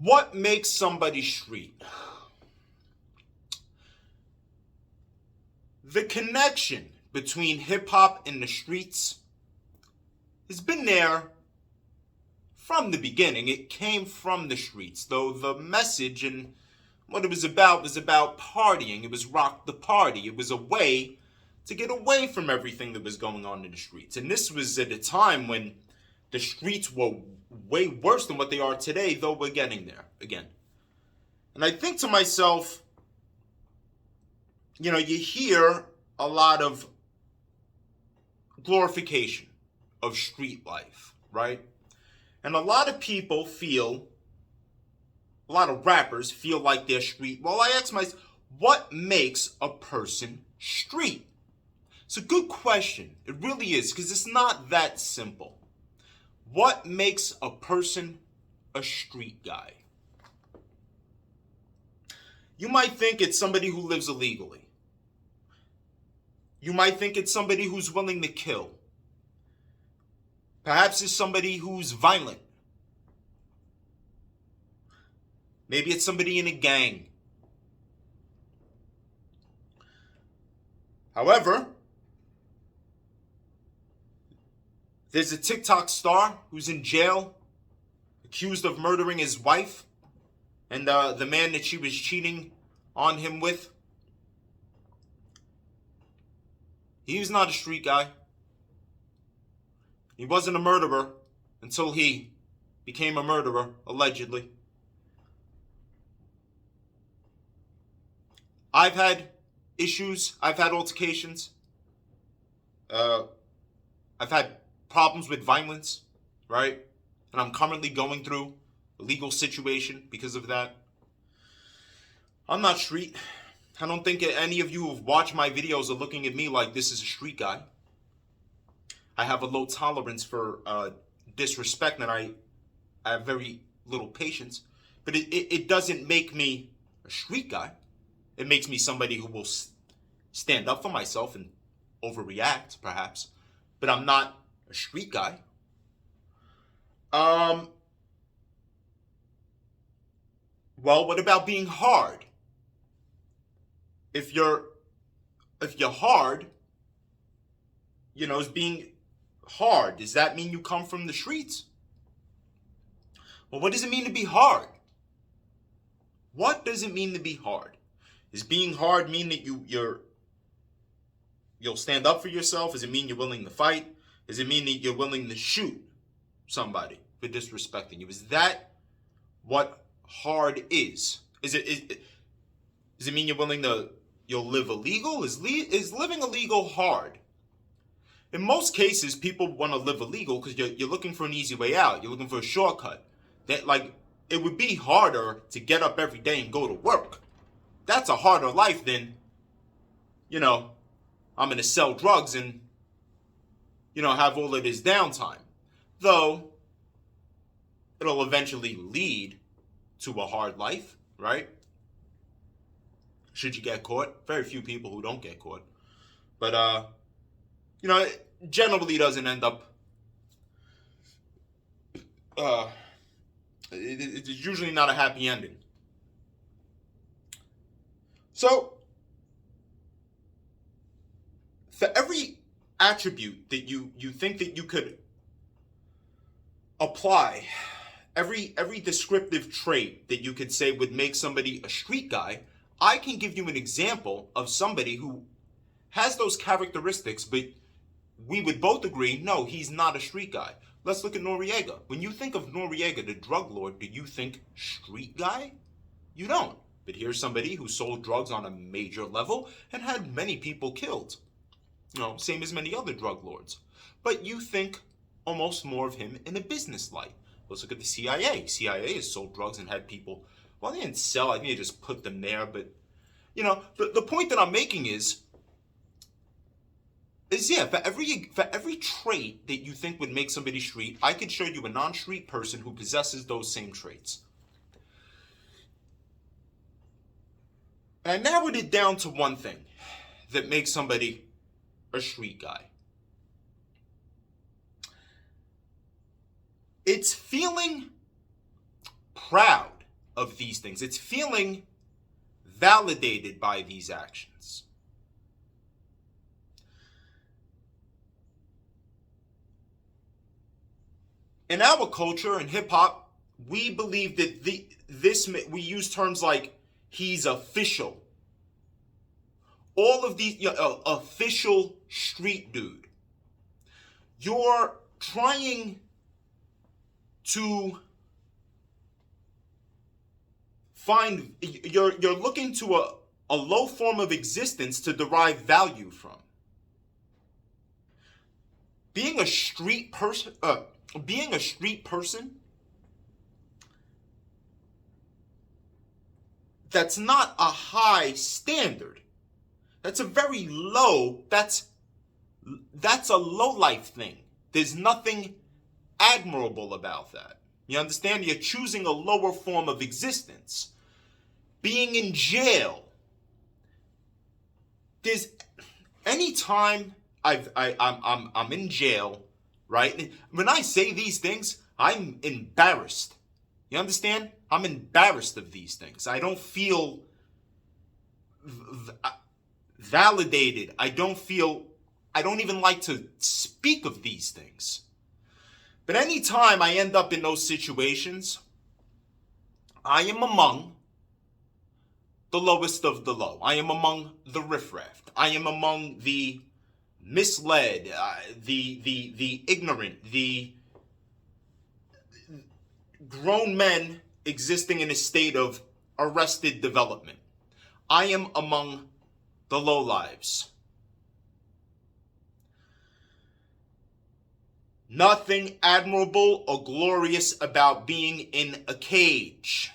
What makes somebody street? The connection between hip hop and the streets has been there from the beginning. It came from the streets, though the message and what it was about partying. It was rock the party. It was a way to get away from everything that was going on in the streets. And this was at a time when the streets were way worse than what they are today, though we're getting there again. And I think to myself, you hear a lot of glorification of street life, right? And a lot of people feel, a lot of rappers feel like they're street. Well, I ask myself, what makes a person street? It's a good question. It really is, because it's not that simple. What makes a person a street guy? You might think it's somebody who lives illegally. You might think it's somebody who's willing to kill. Perhaps it's somebody who's violent. Maybe it's somebody in a gang. However, there's a TikTok star who's in jail, accused of murdering his wife and the man that she was cheating on him with. He was not a street guy. He wasn't a murderer until he became a murderer, allegedly. I've had issues. I've had altercations. I've had problems with violence, right? And I'm currently going through a legal situation because of that. I'm not street. I don't think any of you who've watched my videos are looking at me like this is a street guy. I have a low tolerance for disrespect, and I have very little patience. But it doesn't make me a street guy. It makes me somebody who will stand up for myself and overreact, perhaps. But I'm not a street guy. Well, what about being hard? If you're hard, as being hard, does that mean you come from the streets? Well, what does it mean to be hard? What does it mean to be hard? Does being hard mean that you'll stand up for yourself? Does it mean you're willing to fight? Does it mean that you're willing to shoot somebody for disrespecting you? Is that what hard is? Does it mean you'll live illegal? Is living illegal hard? In most cases, people want to live illegal because you're looking for an easy way out. You're looking for a shortcut. It would be harder to get up every day and go to work. That's a harder life than, I'm going to sell drugs and, have all of this downtime. Though, it'll eventually lead to a hard life, right? Should you get caught? Very few people who don't get caught. But, it generally doesn't end up, it's usually not a happy ending. So, for every attribute that you think that you could apply, every descriptive trait that you could say would make somebody a street guy, I can give you an example of somebody who has those characteristics, but we would both agree, no, he's not a street guy. Let's look at Noriega. When you think of Noriega, the drug lord, do you think street guy? You don't. But here's somebody who sold drugs on a major level and had many people killed. Same as many other drug lords. But you think almost more of him in a business light. Let's look at the CIA. CIA has sold drugs and had people, well, they didn't sell, I think they just put them there. But, the point that I'm making is for every trait that you think would make somebody street, I could show you a non-street person who possesses those same traits. And I narrowed it down to one thing that makes somebody a street guy. It's feeling proud of these things. It's feeling validated by these actions. In our culture, in hip hop, we believe that we use terms like he's official. All of these, official street dude. You're trying to you're looking to a low form of existence to derive value from. Being a street person, that's not a high standard. That's a very low, that's a low life thing. There's nothing admirable about that. You understand? You're choosing a lower form of existence. Being in jail. There's anytime I'm in jail, right? When I say these things, I'm embarrassed. You understand? I'm embarrassed of these things. I don't feel validated. I don't even like to speak of these things. But anytime I end up in those situations, I am among the lowest of the low. I am among the riffraff. I am among the misled, the ignorant, the grown men existing in a state of arrested development. I am among the lowlives. Nothing admirable or glorious about being in a cage.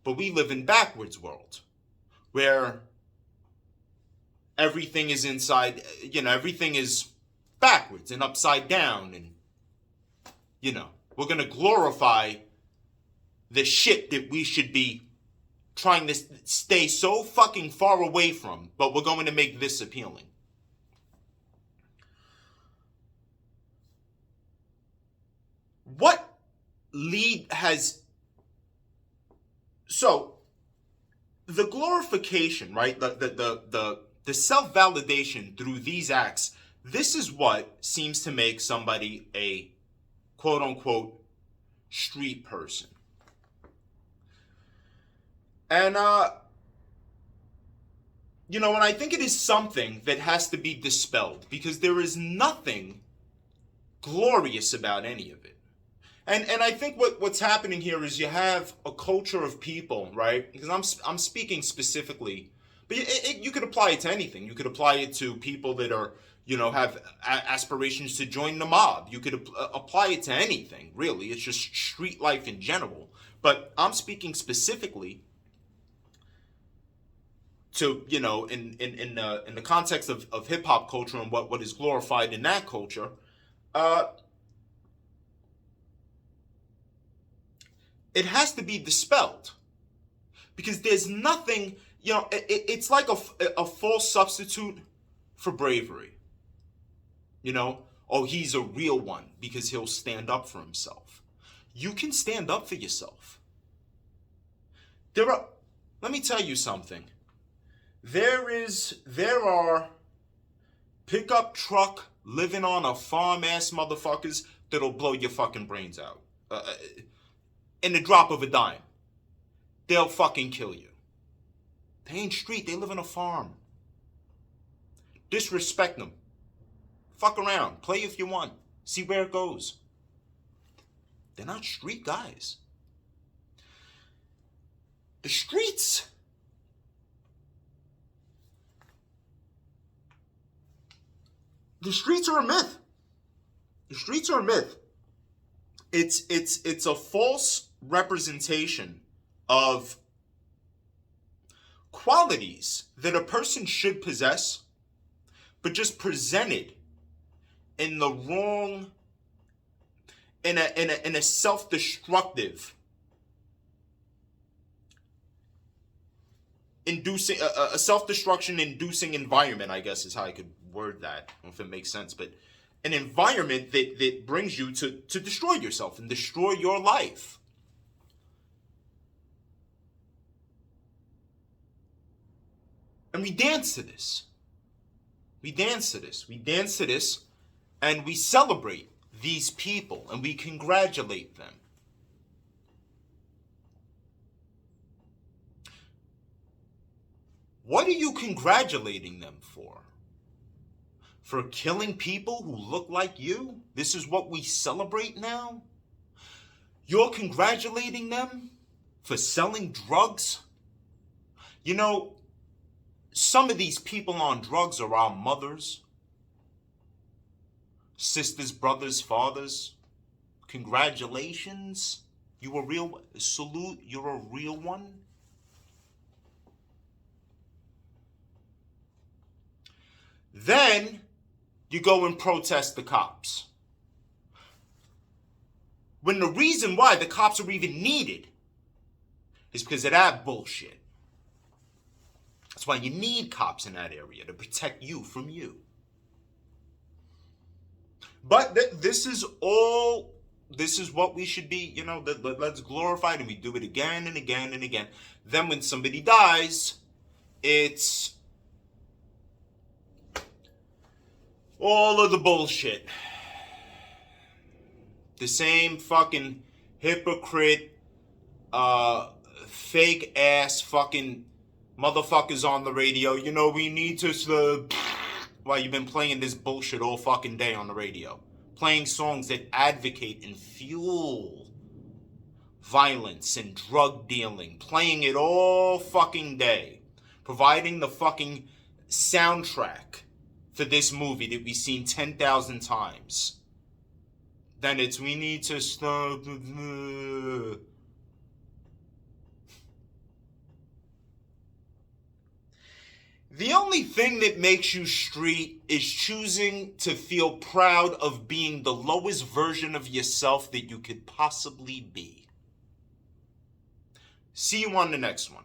But we live in backwards world where everything is inside, everything is backwards and upside down. And, we're going to glorify the shit that we should be trying to stay so fucking far away from, but we're going to make this appealing. What lead has... So, the glorification, right? The self-validation through these acts, this is what seems to make somebody a quote-unquote street person. And, and I think it is something that has to be dispelled because there is nothing glorious about any of it. And I think what's happening here is you have a culture of people, right? Because I'm speaking specifically, but you could apply it to anything. You could apply it to people that are, have aspirations to join the mob. You could apply it to anything, really. It's just street life in general. But I'm speaking specifically to, in the context of hip hop culture and what is glorified in that culture. It has to be dispelled because there's nothing, it's like a false substitute for bravery. Oh, he's a real one because he'll stand up for himself. You can stand up for yourself. Let me tell you something. There are pickup truck living on a farm ass motherfuckers that'll blow your fucking brains out. In the drop of a dime. They'll fucking kill you. They ain't street, they live on a farm. Disrespect them. Fuck around. Play if you want. See where it goes. They're not street guys. The streets. The streets are a myth. The streets are a myth. It's a false representation of qualities that a person should possess, but just presented in the wrong, in a self-destructive, inducing a self-destruction inducing environment, I guess is how I could word that. I don't know if it makes sense, but an environment that brings you to destroy yourself and destroy your life. And we dance to this. We dance to this. We dance to this, and we celebrate these people, and we congratulate them. What are you congratulating them for? For killing people who look like you? This is what we celebrate now? You're congratulating them for selling drugs? You know, some of these people on drugs are our mothers, sisters, brothers, fathers. Congratulations. You a real, salute, you're a real one. Then you go and protest the cops. When the reason why the cops are even needed is because of that bullshit. That's why you need cops in that area, to protect you from you. But this is what we should be, let's glorify it, and we do it again and again and again. Then when somebody dies, it's all of the bullshit. The same fucking hypocrite, fake ass fucking motherfuckers on the radio. We need to Well, you've been playing this bullshit all fucking day on the radio. Playing songs that advocate and fuel violence and drug dealing. Playing it all fucking day. Providing the fucking soundtrack for this movie that we've seen 10,000 times. Then it's, we need to stop. The only thing that makes you street is choosing to feel proud of being the lowest version of yourself that you could possibly be. See you on the next one.